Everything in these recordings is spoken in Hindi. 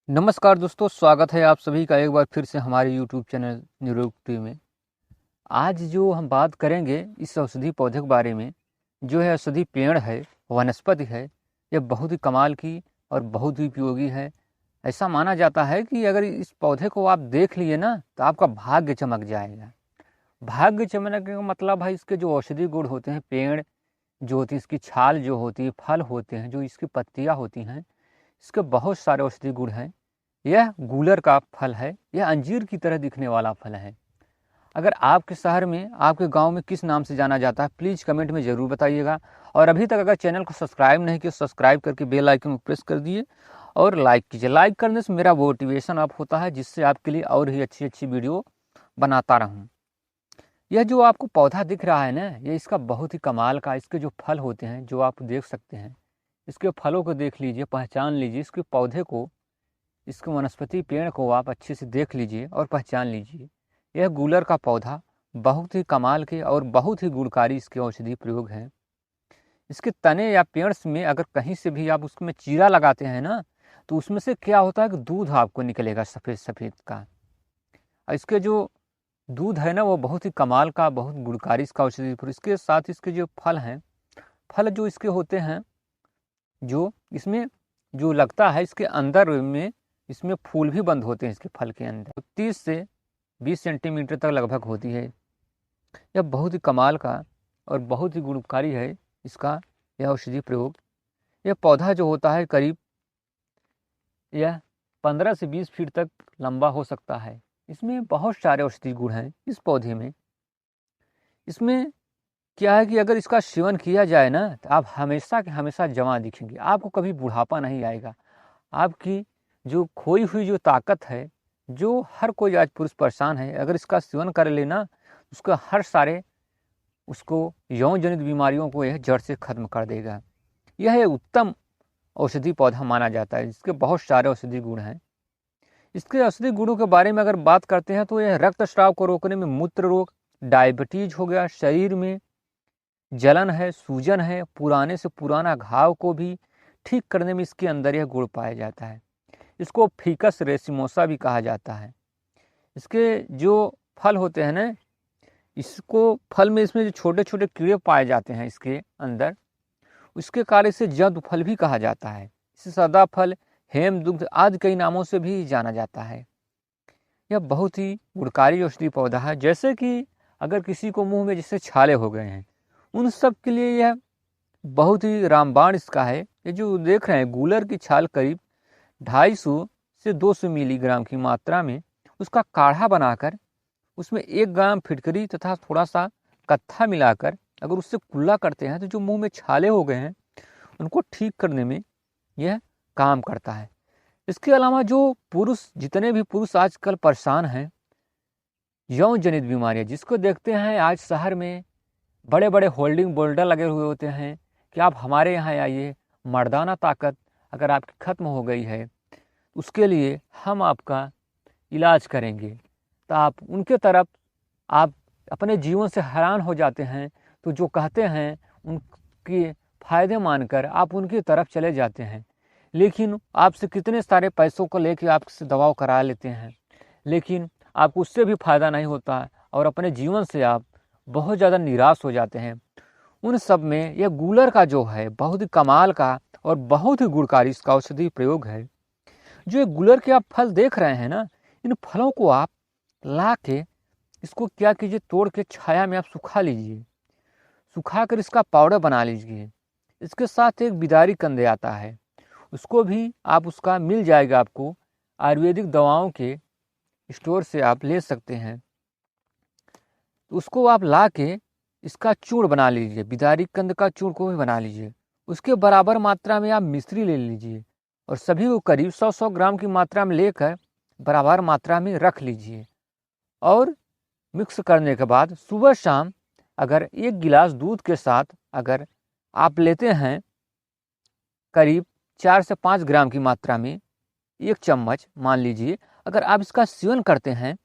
नमस्कार दोस्तों, स्वागत है आप सभी का एक बार फिर से हमारे यूट्यूब चैनल निरोक्ति में। आज जो हम बात करेंगे इस औषधि पौधे के बारे में, जो है औषधि पेड़ है, वनस्पति है। यह बहुत ही कमाल की और बहुत ही उपयोगी है। ऐसा माना जाता है कि अगर इस पौधे को आप देख लिए ना तो आपका भाग्य चमक जाएगा। भाग्य चमकने का मतलब है इसके जो औषधि गुण होते हैं, पेड़ जो होती है, इसकी छाल जो होती है, फल होते हैं, जो इसकी पत्तियाँ होती हैं, इसके बहुत सारे औषधि गुण हैं। यह गूलर का फल है। यह अंजीर की तरह दिखने वाला फल है। अगर आपके शहर में, आपके गांव में किस नाम से जाना जाता है, प्लीज़ कमेंट में ज़रूर बताइएगा। और अभी तक अगर चैनल को सब्सक्राइब नहीं किया, सब्सक्राइब करके बेल आइकन को प्रेस कर दिए और लाइक कीजिए। लाइक करने से मेरा मोटिवेशन अप होता है, जिससे आपके लिए और ही अच्छी अच्छी वीडियो बनाता रहूँ। यह जो आपको पौधा दिख रहा है ना, ये इसका बहुत ही कमाल का, इसके जो फल होते हैं जो आप देख सकते हैं, इसके फलों को देख लीजिए, पहचान लीजिए। इसके पौधे को, इसके वनस्पति पेड़ को आप अच्छे से देख लीजिए और पहचान लीजिए। यह गूलर का पौधा बहुत ही कमाल के और बहुत ही गुणकारी इसके औषधि प्रयोग हैं। इसके तने या पेड़ में अगर कहीं से भी आप उसमें चीरा लगाते हैं ना, तो उसमें से क्या होता है कि दूध आपको निकलेगा सफ़ेद सफ़ेद का। और इसके जो दूध है ना, वो बहुत ही कमाल का, बहुत गुणकारी इसका औषधि। इसके साथ इसके जो फल हैं, फल जो इसके होते हैं, जो इसमें जो लगता है, इसके अंदर में इसमें फूल भी बंद होते हैं। इसके फल के अंदर तो 30 से 20 सेंटीमीटर तक लगभग होती है। यह बहुत ही कमाल का और बहुत ही गुणकारी है इसका यह औषधि प्रयोग। यह पौधा जो होता है करीब यह 15 से 20 फीट तक लंबा हो सकता है। इसमें बहुत सारे औषधि गुण हैं इस पौधे में। इसमें क्या है कि अगर इसका सेवन किया जाए ना, तो आप हमेशा के हमेशा जवान दिखेंगे। आपको कभी बुढ़ापा नहीं आएगा। आपकी जो खोई हुई जो ताकत है, जो हर कोई आज पुरुष परेशान है, अगर इसका सेवन कर लेना, उसका हर सारे उसको यौन जनित बीमारियों को यह जड़ से खत्म कर देगा। यह एक उत्तम औषधि पौधा माना जाता है, जिसके बहुत सारे औषधि गुण हैं। इसके औषधि गुणों के बारे में अगर बात करते हैं तो यह रक्तस्राव को रोकने में, मूत्र रोग, डायबिटीज हो गया, शरीर में जलन है, सूजन है, पुराने से पुराना घाव को भी ठीक करने में इसके अंदर यह गुण पाया जाता है। इसको फीकस रेसिमोसा भी कहा जाता है। इसके जो फल होते हैं ना, इसको फल में इसमें जो छोटे छोटे कीड़े पाए जाते हैं इसके अंदर, उसके कारण इसे जद फल भी कहा जाता है। इसे सदा फल, हेमदुग्ध आदि कई नामों से भी जाना जाता है। यह बहुत ही गुणकारी औषधि पौधा है। जैसे कि अगर किसी को मुंह में जैसे छाले हो गए हैं, उन सब के लिए यह बहुत ही रामबाण इसका है। ये जो देख रहे हैं, गूलर की छाल करीब 250 से 200 मिलीग्राम की मात्रा में उसका काढ़ा बनाकर, उसमें 1 ग्राम फिटकरी तथा थोड़ा सा कत्था मिलाकर अगर उससे कुल्ला करते हैं, तो जो मुंह में छाले हो गए हैं उनको ठीक करने में यह काम करता है। इसके अलावा जो पुरुष, जितने भी पुरुष आजकल परेशान हैं यौन जनित बीमारियाँ, जिसको देखते हैं आज शहर में बड़े बड़े होल्डिंग बोर्ड लगे हुए होते हैं कि आप हमारे यहाँ आइए, मर्दाना ताकत अगर आपकी ख़त्म हो गई है, उसके लिए हम आपका इलाज करेंगे। तो आप उनके तरफ आप अपने जीवन से हैरान हो जाते हैं। तो जो कहते हैं उनके फ़ायदे मानकर आप उनकी तरफ चले जाते हैं, लेकिन आपसे कितने सारे पैसों को लेकर आपसे दवाव करा लेते हैं, लेकिन आपको उससे भी फ़ायदा नहीं होता और अपने जीवन से आप बहुत ज़्यादा निराश हो जाते हैं। उन सब में यह गूलर का जो है बहुत ही कमाल का और बहुत ही गुणकारी इसका औषधि प्रयोग है। जो ये गूलर के आप फल देख रहे हैं ना, इन फलों को आप ला के इसको क्या कीजिए, तोड़ के छाया में आप सुखा लीजिए। सुखा कर इसका पाउडर बना लीजिए। इसके साथ एक बिदारी कंदे आता है, उसको भी आप, उसका मिल जाएगा आपको, आयुर्वेदिक दवाओं के स्टोर से आप ले सकते हैं। तो उसको आप ला के इसका चूर्ण बना लीजिए। बिदारी कंद का चूर्ण को भी बना लीजिए। उसके बराबर मात्रा में आप मिश्री ले लीजिए और सभी को करीब 100-100 ग्राम की मात्रा में लेकर बराबर मात्रा में रख लीजिए। और मिक्स करने के बाद सुबह शाम अगर 1 गिलास दूध के साथ अगर आप लेते हैं, करीब 4 से 5 ग्राम की मात्रा में 1 चम्मच मान लीजिए, अगर आप इसका सेवन करते हैं,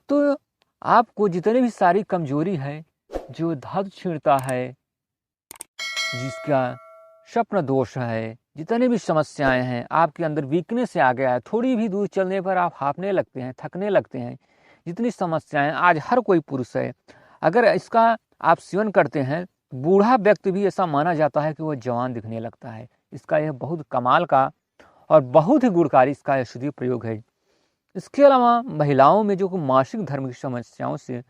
तो आपको जितने भी सारी कमजोरी है, जो धातु छीणता है, जिसका स्वप्न दोष है, जितने भी समस्याएं हैं, आपके अंदर वीकनेस से आ गया है, थोड़ी भी दूर चलने पर आप हांफने लगते हैं, थकने लगते हैं, जितनी समस्याएं आज हर कोई पुरुष है, अगर इसका आप सेवन करते हैं, बूढ़ा व्यक्ति भी ऐसा माना जाता है कि वह जवान दिखने लगता है। इसका यह बहुत कमाल का और बहुत ही गुणकारी इसका औषधीय प्रयोग है। इसके अलावा महिलाओं में जो मासिक धर्म की समस्याओं से,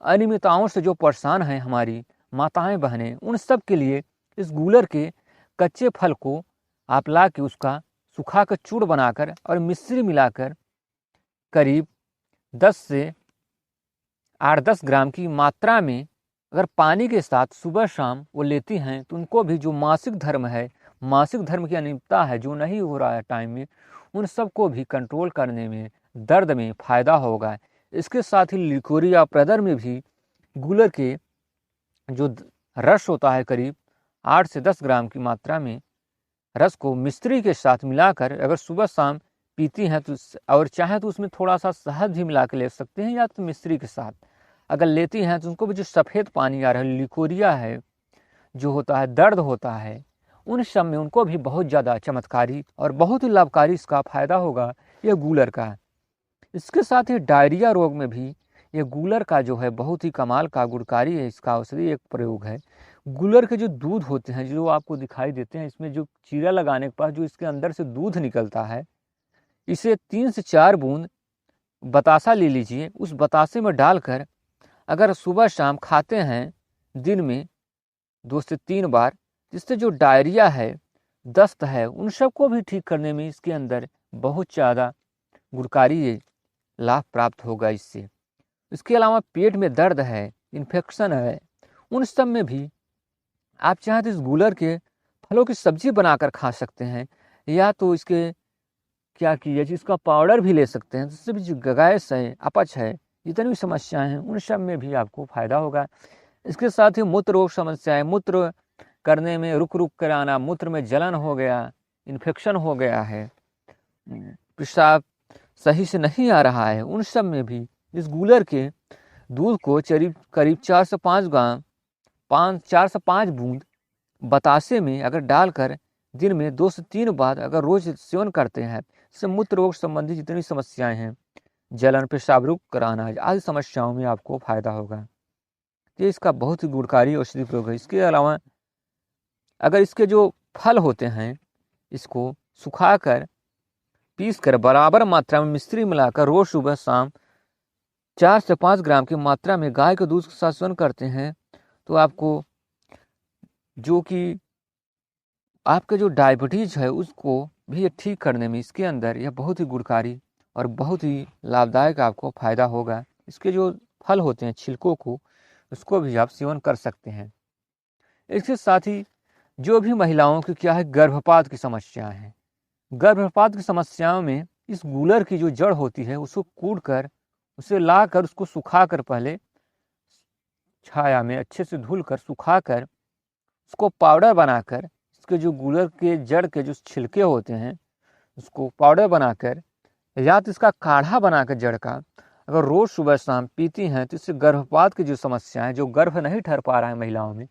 अनियमितताओं से जो परेशान हैं हमारी माताएं बहनें, उन सब के लिए इस गूलर के कच्चे फल को आप ला के उसका सुखा कर चूर्ण बनाकर और मिश्री मिलाकर करीब 10 से 8-10 ग्राम की मात्रा में अगर पानी के साथ सुबह शाम वो लेती हैं, तो उनको भी जो मासिक धर्म है, मासिक धर्म की अनियमितता है जो नहीं हो रहा है टाइम में, उन सबको भी कंट्रोल करने में, दर्द में फ़ायदा होगा। इसके साथ ही लिकोरिया ब्रदर में भी गूलर के जो रस होता है, करीब 8 से 10 ग्राम की मात्रा में रस को मिश्री के साथ मिलाकर अगर सुबह शाम पीती हैं तो, और चाहे तो उसमें थोड़ा सा शहद भी मिला के ले सकते हैं, या तो मिश्री के साथ अगर लेती हैं तो उनको भी जो सफ़ेद पानी आ रहा है, लिकोरिया है जो होता है, दर्द होता है, उन सब में उनको भी बहुत ज़्यादा चमत्कारी और बहुत ही लाभकारी इसका फ़ायदा होगा ये गूलर का। इसके साथ ही डायरिया रोग में भी ये गूलर का जो है बहुत ही कमाल का गुणकारी है, इसका औषधि एक प्रयोग है। गूलर के जो दूध होते हैं जो आपको दिखाई देते हैं, इसमें जो चीरा लगाने के बाद जो इसके अंदर से दूध निकलता है, इसे 3 से 4 बूंद बतासा ले लीजिए, उस बतासे में डालकर अगर सुबह शाम खाते हैं दिन में 2 से 3 बार, जिससे जो डायरिया है, दस्त है, उन सबको भी ठीक करने में इसके अंदर बहुत ज़्यादा गुणकारी लाभ प्राप्त होगा इससे। इसके अलावा पेट में दर्द है, इन्फेक्शन है, उन सब में भी आप चाहें तो इस गूलर के फलों की सब्जी बनाकर खा सकते हैं, या तो इसके क्या कीजिए इसका पाउडर भी ले सकते हैं, जिससे भी जो गैस है, अपच है, जितनी भी समस्याएं हैं उन सब में भी आपको फ़ायदा होगा। इसके साथ ही मूत्र रोग समस्याएं, मूत्र करने में रुक रुक कर आना, मूत्र में जलन हो गया, इन्फेक्शन हो गया है, पेशाब सही से नहीं आ रहा है, उन सब में भी इस गूलर के दूध को करीब 4 से 5 ग्राम 4 से 5 बूंद बतासे में अगर डालकर दिन में 2 से 3 बार अगर रोज सेवन करते हैं, इससे मूत्र रोग संबंधी जितनी समस्याएं हैं, जलन, पेशाब रुक कराना आदि समस्याओं में आपको फ़ायदा होगा। ये इसका बहुत ही गुणकारी औषधि प्रयोग है। इसके अलावा अगर इसके जो फल होते हैं, इसको सुखाकर पीस कर बराबर मात्रा में मिश्री मिलाकर रोज सुबह शाम 4 से 5 ग्राम की मात्रा में गाय के दूध के साथ सेवन करते हैं, तो आपको जो कि आपके जो डायबिटीज़ है उसको भी ठीक करने में इसके अंदर यह बहुत ही गुणकारी और बहुत ही लाभदायक आपको फ़ायदा होगा। इसके जो फल होते हैं, छिलकों को, उसको भी आप सेवन कर सकते हैं। इसके साथ ही जो भी महिलाओं की क्या है, गर्भपात की समस्याएं हैं, गर्भपात की समस्याओं में इस गूलर की जो जड़ होती है उसको कूट कर, उसे ला कर, उसको सुखा कर, पहले छाया में अच्छे से धुल कर सुखा कर उसको पाउडर बनाकर, इसके जो गूलर के जड़ के जो छिलके होते हैं उसको पाउडर बनाकर या तो इसका काढ़ा बनाकर जड़ का अगर रोज़ सुबह शाम पीती हैं, तो इससे गर्भपात की जो समस्याएं, जो गर्भ नहीं ठहर पा रहा है महिलाओं में,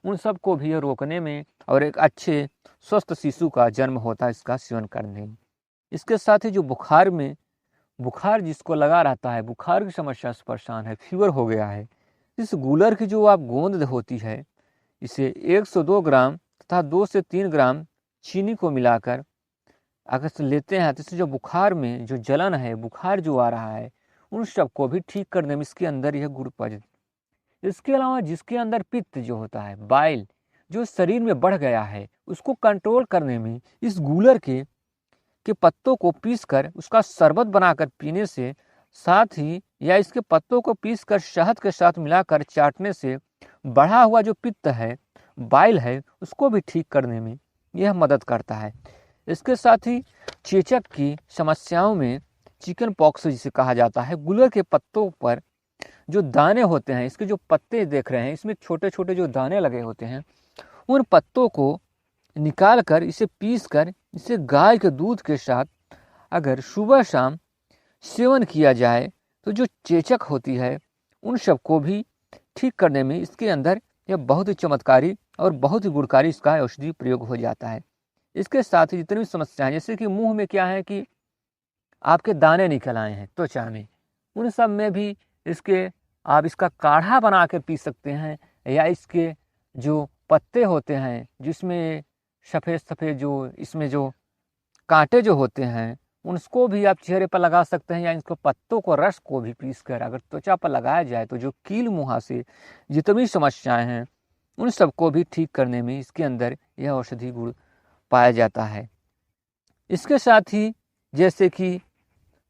उन सब को भी रोकने में और एक अच्छे स्वस्थ शिशु का जन्म होता है इसका सेवन करने में। इसके साथ ही जो बुखार जिसको लगा रहता है, बुखार की समस्या से परेशान है, फीवर हो गया है, इस गूलर की जो आप गोंद होती है, इसे 1 से 2 ग्राम तथा 2 से 3 ग्राम चीनी को मिलाकर अगर से लेते हैं, तो इससे जो बुखार में जो जलन है, बुखार जो आ रहा है, उन सब को भी ठीक करने में इसके अंदर यह गुण पाया जाता है। इसके अलावा जिसके अंदर पित्त जो होता है, बाइल जो शरीर में बढ़ गया है, उसको कंट्रोल करने में इस गूलर के पत्तों को पीसकर उसका शरबत बनाकर पीने से, साथ ही या इसके पत्तों को पीसकर शहद के साथ मिलाकर चाटने से बढ़ा हुआ जो पित्त है, बाइल है, उसको भी ठीक करने में यह मदद करता है। इसके साथ ही चेचक की समस्याओं में, चिकन पॉक्स जिसे कहा जाता है, गूलर के पत्तों पर जो दाने होते हैं, इसके जो पत्ते देख रहे हैं, इसमें छोटे छोटे जो दाने लगे होते हैं, उन पत्तों को निकाल कर इसे पीस कर इसे गाय के दूध के साथ अगर सुबह शाम सेवन किया जाए, तो जो चेचक होती है उन सब को भी ठीक करने में इसके अंदर यह बहुत ही चमत्कारी और बहुत ही गुणकारी इसका औषधि प्रयोग हो जाता है। इसके साथ ही जितनी भी समस्याएं, जैसे कि मुंह में क्या है कि आपके दाने निकल आए हैं त्वचा में, उन सब में भी आप इसका काढ़ा बना कर पी सकते हैं। या इसके जो पत्ते होते हैं जिसमें सफ़ेद सफ़ेद जो इसमें जो कांटे जो होते हैं, उसको भी आप चेहरे पर लगा सकते हैं। या इसको पत्तों को रस को भी पीस कर अगर त्वचा पर लगाया जाए तो जो कील मुहासे जितनी समस्याएं हैं उन सबको भी ठीक करने में इसके अंदर यह औषधि गुण पाया जाता है। इसके साथ ही जैसे कि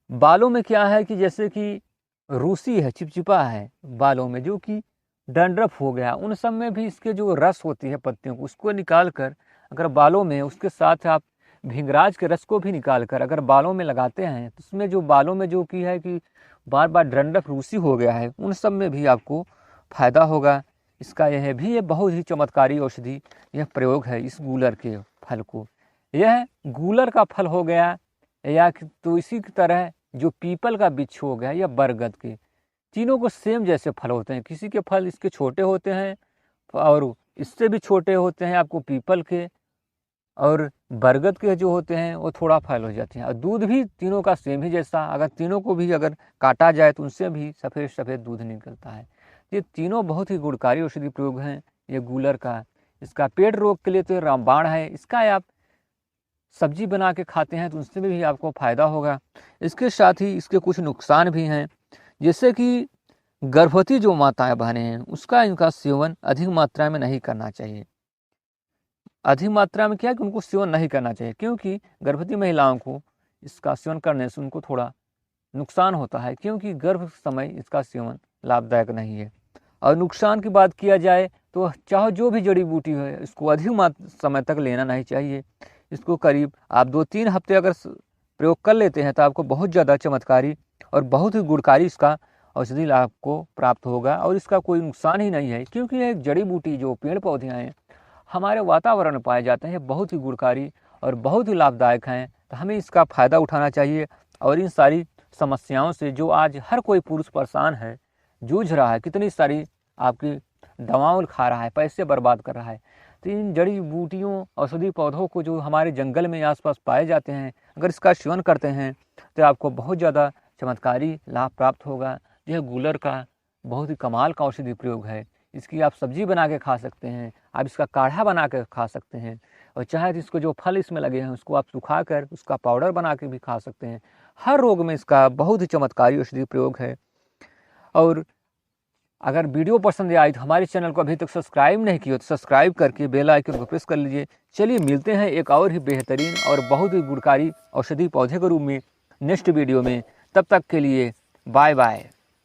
बालों में क्या है कि जैसे कि रूसी है, चिपचिपा है बालों में, जो कि डंड्रफ हो गया, उन सब में भी इसके जो रस होती है पत्तियों को उसको निकाल कर अगर बालों में, उसके साथ आप भिंगराज के रस को भी निकाल कर अगर बालों में लगाते हैं तो उसमें जो बालों में जो की है कि बार बार डंड्रफ रूसी हो गया है, उन सब में भी आपको फायदा होगा। इसका यह भी ये बहुत ही चमत्कारी औषधि यह प्रयोग है इस गूलर के फल को। यह गूलर का फल हो गया, या तो इसी की तरह जो पीपल का वृक्ष हो गया या बरगद के, तीनों को सेम जैसे फल होते हैं। किसी के फल इसके छोटे होते हैं और इससे भी छोटे होते हैं आपको पीपल के, और बरगद के जो होते हैं वो थोड़ा फैल हो जाते हैं। और दूध भी तीनों का सेम ही जैसा, अगर तीनों को भी अगर काटा जाए तो उनसे भी सफ़ेद सफ़ेद दूध निकलता है। ये तीनों बहुत ही गुणकारी औषधि प्रयोग हैं ये गूलर का। इसका पेट रोग के लिए तो रामबाण है, इसका आप सब्जी बना के खाते हैं तो उससे भी आपको फ़ायदा होगा। इसके साथ ही इसके कुछ नुकसान भी हैं, जैसे कि गर्भवती जो माताएं बहनें हैं उसका इनका सेवन अधिक मात्रा में नहीं करना चाहिए। अधिक मात्रा में क्या है कि उनको सेवन नहीं करना चाहिए, क्योंकि गर्भवती महिलाओं को इसका सेवन करने से उनको थोड़ा नुकसान होता है, क्योंकि गर्भ समय इसका सेवन लाभदायक नहीं है। और नुकसान की बात किया जाए तो चाहे जो भी जड़ी बूटी है इसको अधिक समय तक लेना नहीं चाहिए। इसको करीब आप 2-3 हफ्ते अगर प्रयोग कर लेते हैं तो आपको बहुत ज़्यादा चमत्कारी और बहुत ही गुणकारी इसका औषधि लाभ को प्राप्त होगा। और इसका कोई नुकसान ही नहीं है, क्योंकि यह एक जड़ी बूटी जो पेड़ पौधे हैं हमारे वातावरण में पाए जाते हैं, बहुत ही गुणकारी और बहुत ही लाभदायक हैं। तो हमें इसका फ़ायदा उठाना चाहिए और इन सारी समस्याओं से जो आज हर कोई पुरुष परेशान है, जूझ रहा है, कितनी सारी आपकी दवाओं खा रहा है, पैसे बर्बाद कर रहा है, तो इन जड़ी बूटियों औषधि पौधों को जो हमारे जंगल में आसपास पाए जाते हैं, अगर इसका सेवन करते हैं तो आपको बहुत ज़्यादा चमत्कारी लाभ प्राप्त होगा। यह गूलर का बहुत ही कमाल का औषधि प्रयोग है। इसकी आप सब्जी बना के खा सकते हैं, आप इसका काढ़ा बना के खा सकते हैं, और चाहे तो इसको जो फल इसमें लगे हैं उसको आप सुखा कर उसका पाउडर बना के भी खा सकते हैं। हर रोग में इसका बहुत ही चमत्कारी औषधि प्रयोग है। और अगर वीडियो पसंद आई तो हमारे चैनल को अभी तक सब्सक्राइब नहीं किया तो सब्सक्राइब करके बेल आइकन को प्रेस कर लीजिए। चलिए मिलते हैं एक और ही बेहतरीन और बहुत ही गुणकारी औषधि पौधे के रूप में नेक्स्ट वीडियो में। तब तक के लिए बाय बाय।